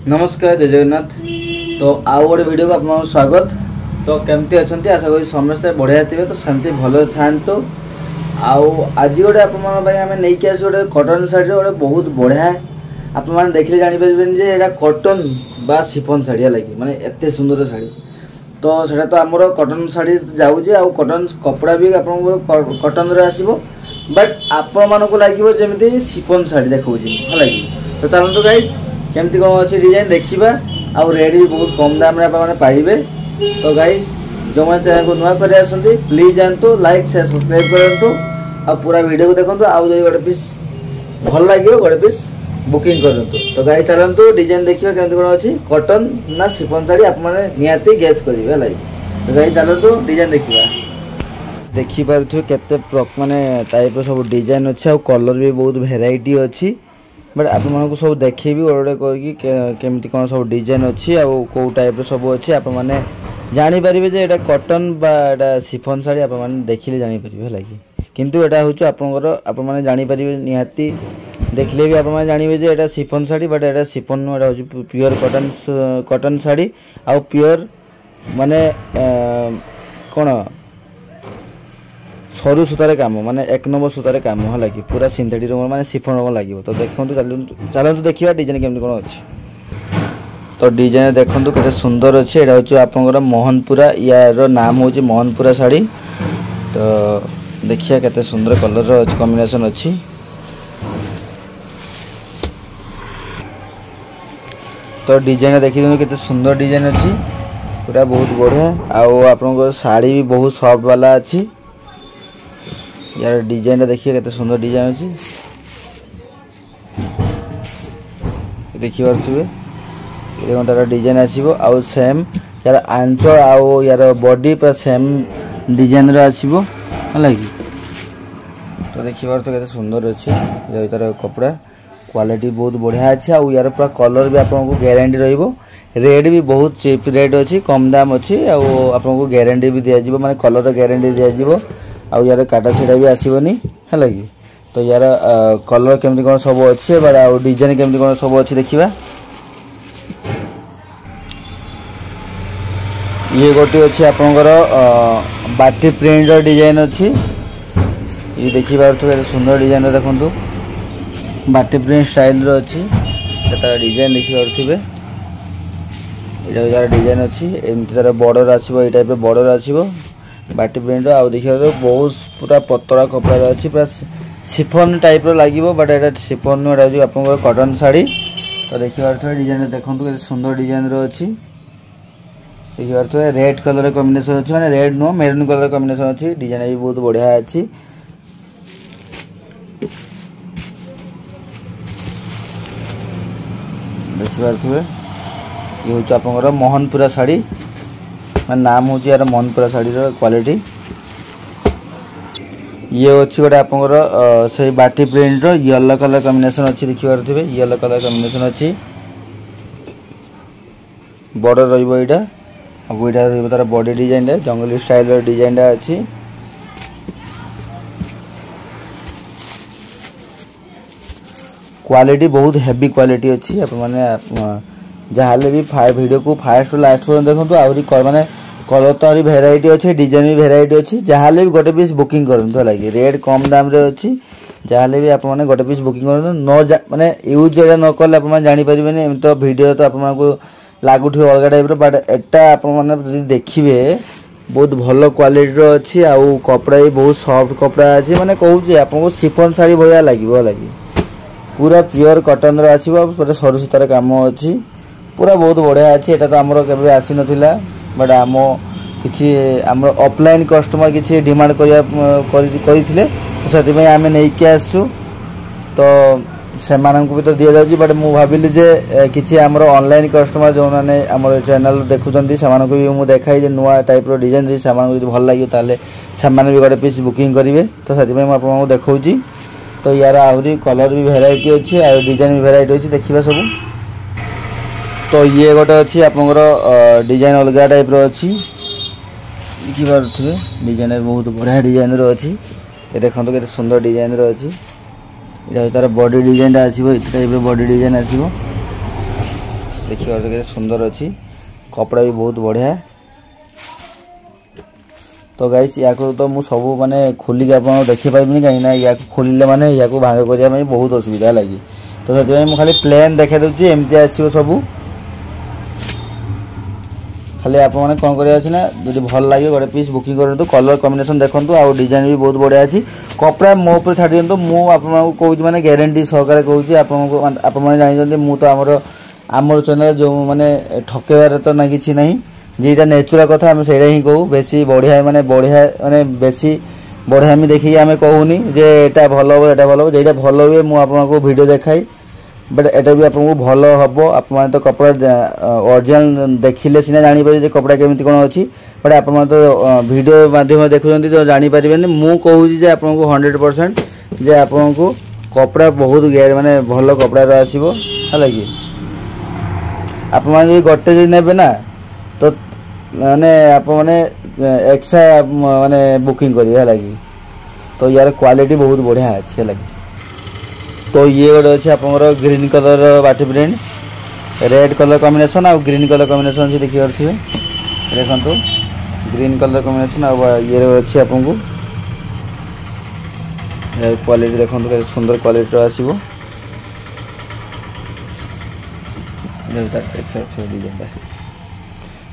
नमस्कार जय जगन्नाथ। तो आउ गोटे वीडियो को आप स्वागत। तो केमती अच्छा आशा करी समस्ते बढ़िया थे तो सेमती भल था। आज गोटे आम नहीं आस गोटे कटन शाढ़ी गोटे बहुत बढ़िया आप देखले जापर जे यहाँ कटन बा शिफन शाढ़ी लगे माने एत सुंदर शाढ़ी। तो सेटा तो आमर कटन शाढ़ी जाऊँचे आ कटन कपड़ा भी आप कटन आसो बट आपण को लगे जमी शिफन शाढ़ी देखा है। तो चलते गाइस केमती कौन अच्छे डिजाइन देखा आउ रेट भी बहुत कम दाम आप पाइबे। तो गाइस जो मैंने चैनल को नुआ कर आसती प्लीज जानतु लाइक शेयर सब्सक्राइब करूँ आ पूरा वीडियो को देखो आउ जो गोटे पीस भल लगे गोटे पीस बुकिंग करूँ। तो गाइस चलतु डिजाइन देखिए केमती कौन अच्छी कटन ना शिफन शाढ़ी आप निहाती गेस करेंगे है। तो गाइस चलतु डिजाइन देखा देखिपे केते माने टाइप सब डिजाइन अच्छे आ कलर भी बहुत भेराइटी अच्छी बट आप सब देखेबी गोटे करमती कौन सब डिजाइन अच्छी आ कौ टाइप सब अच्छी आप जानीपारे जे एटा कटन बा शिफन शाढ़ी आप देखिले जानीपारे है कि किंतु एटा हूँ आप जानीपारे निहाती देखले भी आप जानवे जे एटा chiffon sari but Etah chiffon नुह एटा हूँ प्योर कटन शाढ़ी आ प्योर माने कौन सरू सूतार काम माने एक नंबर सूतार काम है लगे पूरा सिंथेटिक माने शिफन लगे। तो देखो चलते देखिए डिजाइन केमती कौन अच्छी। तो डिजाइन देखो केते सुंदर अच्छे यहाँ हूँ आप मोहनपुरा यार नाम हूँ मोहनपुरा शाढ़ी। तो देखिए केते सुंदर कलर कॉम्बिनेशन अच्छी। तो डिजाइन देखिए केते सुंदर डिजाइन अच्छी पूरा बहुत बढ़िया आउ आप शाढ़ी भी बहुत सॉफ्ट वाला अच्छी। यार डिजाइन देखिए केते सुंदर डिजाइन अच्छी देखी पारे घंटार डिजाइन आसो आउ सेम यार आंचल आउ यार बॉडी पूरा सेम डिजाइन आसो है कि। तो देखी पारे केते सुंदर अच्छे तार कपड़ा क्वालिटी बहुत बढ़िया अच्छे आउ यार पूरा कलर भी आपको गारंटी रहिबो। रेट भी बहुत चीप रेट अच्छी कम दाम अच्छी आपको गारंटी भी दिज्व माने कलर गारंटी दिज्व आउ यार काटा छीड़ा भी आसबनी है कि। तो यार कलर केमती कौन सब अच्छे बट आउ डिजाइन केमती कौन सब अच्छे देखा। ये गोटे अच्छे आपंकर बाटी प्रिंट डिजाइन अच्छी ये देखी पारे सुंदर डिजाइन देखु बाटी प्रिंट स्टाइल अच्छी तार डिजाइन देखी पारे ये यार डिजाइन अच्छी एमती तार बॉर्डर आसो ये टाइप बॉर्डर आसो बाटी प्रिंट आउ देखिए तो बहुत पूरा पतला कपड़ा अच्छी पूरा शिफन टाइप लगे बट एटा शिफन नुह एटा आप कटन शाढ़ी। तो देखिए डिजाइन देखो के सुंदर डिजाइन अच्छी देखिए रेड कलर कॉम्बिनेशन अच्छी माने रेड नुह मेरून कलर कॉम्बिनेशन अच्छी डिजाइन भी बहुत बढ़िया अच्छी। देखिए ये हूँ आप मोहनपुरा शाढ़ी नाम हूँ यार मोहनपुरा शाढ़ी क्वालिटी। ये अच्छी गोटे आपंकर से बाटी प्रिंट येलो कलर कॉम्बिनेशन अच्छी देखी पारे येलो कलर कॉम्बिनेशन अच्छी बॉर्डर रहा यहाँ तार बॉडी डिजाइन जंगली स्टाइल डिजाइन अच्छी। क्वालिटी बहुत हेवी क्वालिटी अच्छी आप जहाँ भी वीडियो को फास्ट लास्ट पर्यटन देखो आहरी माने कलर तो आहरी भेराइटी अच्छे डिजाइन भी भेराइटी अच्छी जहाँ भी गोटे पीस बुकिंग करूँ लगे रेट कम दाम रे अच्छी जहाँ भी आप गोटे पीस बुकिंग करूँ न माने यूज न कले आप जानीपारे एम तो वीडियो तो आपको लगुथ अलग टाइप बट एटा आप देखिए बहुत भल क्वालिटी अच्छी आउ कपड़ा भी बहुत सॉफ्ट कपड़ा अच्छी माने कहूँ आपको शिफन शाढ़ी भाया लगे पूरा प्योर कटन आसो पूरा सरू सूतार काम अच्छी पूरा बहुत बढ़िया अच्छी। एटा तो आमर केबे आसी नथिला बट आम किछि आमर ऑफलाइन कस्टमर किछि डिमांड करथिले से आम नहीं आसु तो सेमानंकु भी तो दिया जाउची बट मु भाबिली जे किछि आमर ऑनलाइन कस्टमर जो माने आमर चैनल देखुचंती सेमानंकु भी मु देखाई जे नुआ टाइप रो डिजाइन जे सेमानंकु जदि भल लागियो ताले सेमाने भी गोटे पीस बुकिंग करिवे। तो सेति मैं आपको देखाउची। तो यार आहरी कलर भी भेराइटी अच्छी आ डिजाइन भी भेराइटी अच्छी देखिबा सब। तो ये गोटे अच्छी आपंकर डिजाइन अलग टाइप अच्छी देखी पारे डिजाइन बहुत बढ़िया डिजाइन अच्छी ये देखो के सुंदर डिजाइन अच्छी यहाँ तार बॉडी डिजाइन आसो ये टाइप बॉडी डिजाइन आसो देखिए सुंदर अच्छी कपड़ा भी बहुत बढ़िया। तो गाइस या तो मुझे सब माने खोलिक आप देखिपारे कहीं या खोलिले माने या भाग करने बहुत असुविधा लगी। तो से मुझे खाली प्लेन देखा दूसरी एमती आसो सब खाली आप कौन करना जो भल लगे गोटे पीस बुकिंग करूँ। कलर कॉम्बिनेशन देखो आउ डिजाइन भी बहुत बढ़िया अच्छी। कपड़ा मो ऊपर छाड़ दिखाँ मुझे कौन मैंने ग्यारंटी सहकार कहूँ आपने जानते मुझे तो आमर चैनल जो मैंने ठकेबार तो ना कि नहीं जेटा नेचुरल कथा आम से ही कहूँ बेसी बढ़िया माने बेसी बढ़िया आम देखिए आम कहूनी जे एटा भल हम एटा भल हम जेटा भल हुए मुझे वीडियो देखाई बट एटा भी आपको भल हम आप तो कपड़ा ओरिजिनल देखिले सीना जापर कपड़ा केमी कौन अच्छी बट आप तो वीडियो माध्यम देखुं तो जापर मु कहूँ आपको 100% जे आपको कपड़ा बहुत माने भल कपड़ा आसो है कि आप गोटे जो ने ना तो माने आप माने एक्स्ट्रा माने बुकिंग करिए है कि तो यार क्वालिटी बहुत बढ़िया अच्छी है लगी। तो ये गोटे अच्छे आप ग्रीन कलर बाटी प्रिंट रेड कलर कॉम्बिनेशन आ ग्रीन कलर कॉम्बिनेशन अच्छी देखिए देखो ग्रीन कलर कॉम्बिनेशन आ ये अच्छी आपको क्वालिटी देखो सुंदर क्वालिटी आसो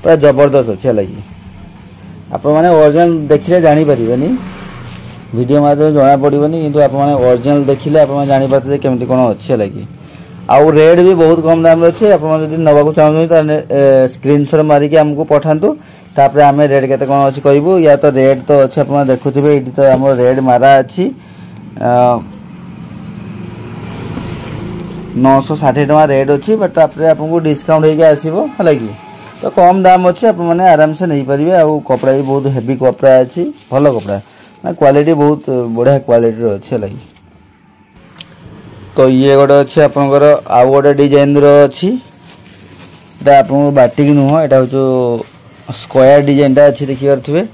पूरा जबरदस्त अच्छे लगी। आप ओरिजिनल देखिले जापर वीडियो माध्यम जना पड़ोनी कि आप ओरिजिनल देखिले आप जापारे केमती कौन अच्छे लगी। आउ रेट भी बहुत कम दाम अच्छे आप नवा चाहते स्क्रीनशॉट मारिक आमको पठातु तापर आम रेट के कौन अच्छी कहबू या तो रेट तो अच्छे आप देखुए ये तो आम रेट मारा अच्छी 960 टका रेट अच्छी बट आपको डिस्काउंट आसो है कि तो कम दाम अच्छे आप आराम से नहीं पारे। आ कपड़ा भी बहुत हेवी कपड़ा अच्छी भल कपड़ा क्वालिटी बहुत बढ़िया क्वालिटी अच्छे लगी। तो ये गोटे अच्छे आपंकर आउ गोटे डिजाइन अच्छी आप बाटिक नुह यहाँ हूँ स्क्वायर डिजाइन टा अच्छी देखिए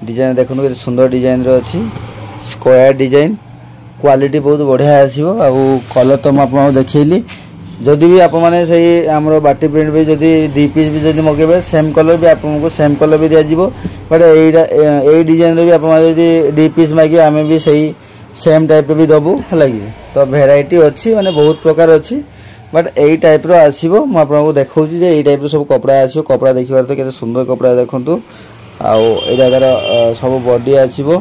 डिजाइन देखो सुंदर डिजाइन अच्छी स्क्वायर डिजाइन क्वालिटी बहुत बढ़िया आसो आउ कलर तो मुझे देखली जदि भी आप मैंने से आमर बाटी प्रिंट भी जदि 2 पीस भी जब मगेबे सेम कलर भी आपको सेम कलर भी दिज्व बट यही डिजाइन भी आप 2 पीस मागे आम भी सही सेम टाइप भी दबू है कि तो भेराइटी अच्छी माने बहुत प्रकार अच्छी बट यही टाइप आसो मुझे देखा यही टाइप सब कपड़ा आसो कपड़ा देखिए तो केते सुंदर कपड़ा देखूँ आउ तार सब बॉडी आसो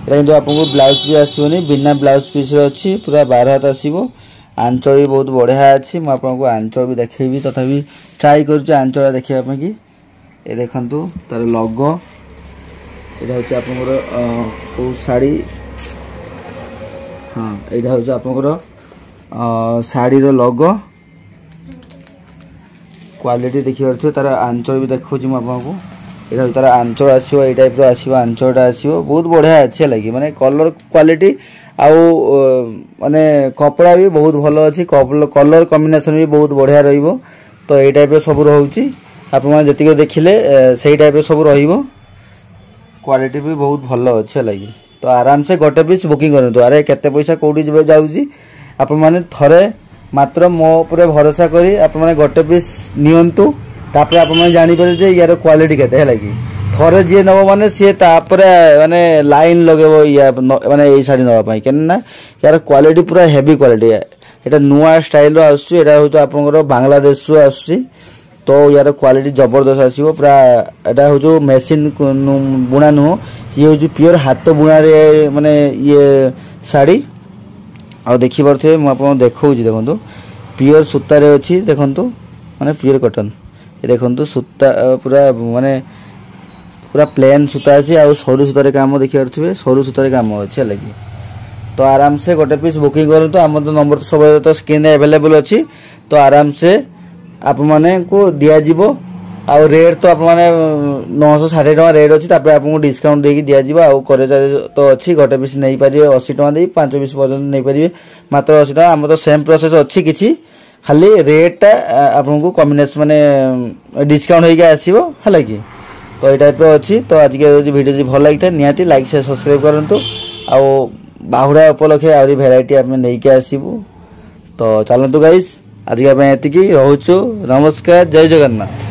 कि आपको ब्लाउज भी आसोनी बिना ब्लाउज पीस अच्छी पूरा 12 हाथ आसो आंचल भी बहुत बढ़िया अच्छी मुझे आपको आंचल भी देखेबी तथापि ट्राई कर आंचल देखापी कि ये देखु तार लोगो यहाँ हूँ आप शाड़ी हाँ यहाँ हूँ आप शाड़ी लोगो क्वालिटी देखिए तार आंचल भी देखा आपको यहाँ तार आंचल आसो ये टाइप आसो आंचलटा आसो बहुत बढ़िया अच्छे लगी माने कलर क्वालिटी आउ माने कपड़ा भी बहुत भल अच्छी कलर कॉम्बिनेशन भी बहुत बढ़िया रहिबो। तो ये टाइप सब रोचे आप जी देखिले से टाइप सब क्वालिटी भी बहुत भल अच्छे लगी। तो आराम से गोटे पीस बुकिंग करूँ अरे केते पैसा कौटी जाऊँगी आप मैंने थरे मात्र मो उपर भरोसा करी आप गोटे पीस नियंतु तापर आप जापर यार क्वालिटी केते है कि थरे जी नब माने सी माने लाइन लगे या माने ये शाड़ी नापी क्या यार क्वालिटी पूरा हेवी क्वालिटी यहाँ नुआ स्टाइल आसूँ आप बांग्लादेश आसूँ तो यार क्वालिटी जबरदस्त आसो पूरा यहाँ हूँ मेसीन बुणा नुह ये हूँ प्योर हाथ बुणा माने ये शाड़ी आ देखिपे मुझे देखा देखो प्योर सूतार अच्छी देखु माने प्योर कॉटन देखो सूता पूरा माने पूरा प्लेन सूता अच्छी आ सरू सूतार काम देखिए सरू सूतार काम अच्छे लगी। तो आराम से गोटे पीस बुकिंग करूँ तो आम तो नंबर तो सब तो स्क्रीन अवेलेबल अच्छी तो आराम से आप माने को दिज्व आ रेट तो आप 960 टका रेट अच्छी आपको डिस्काउंट देकी दिज्व आउ करे तो अच्छी गोटे पीस नहीं पारे 80 टका दे 5 पीस पर्यटन नहीं पारे मात्र 80 टका आम तो सेम प्रोसेस अच्छी किसी खाली रेटा आपको कॉम्बिनेशन माने डिस्काउंट होगी आसो है कि तो ये टाइप अच्छी। तो आज के वीडियो भल लगी था निहाती लाइक से सब्सक्राइब करूँ आउ बाहुड़ा उपलक्षे आहरी भेराइटी आम नहीं आसबू। तो चलतु गाइस आजिका एतिकी रोचु। नमस्कार, जय जगन्नाथ।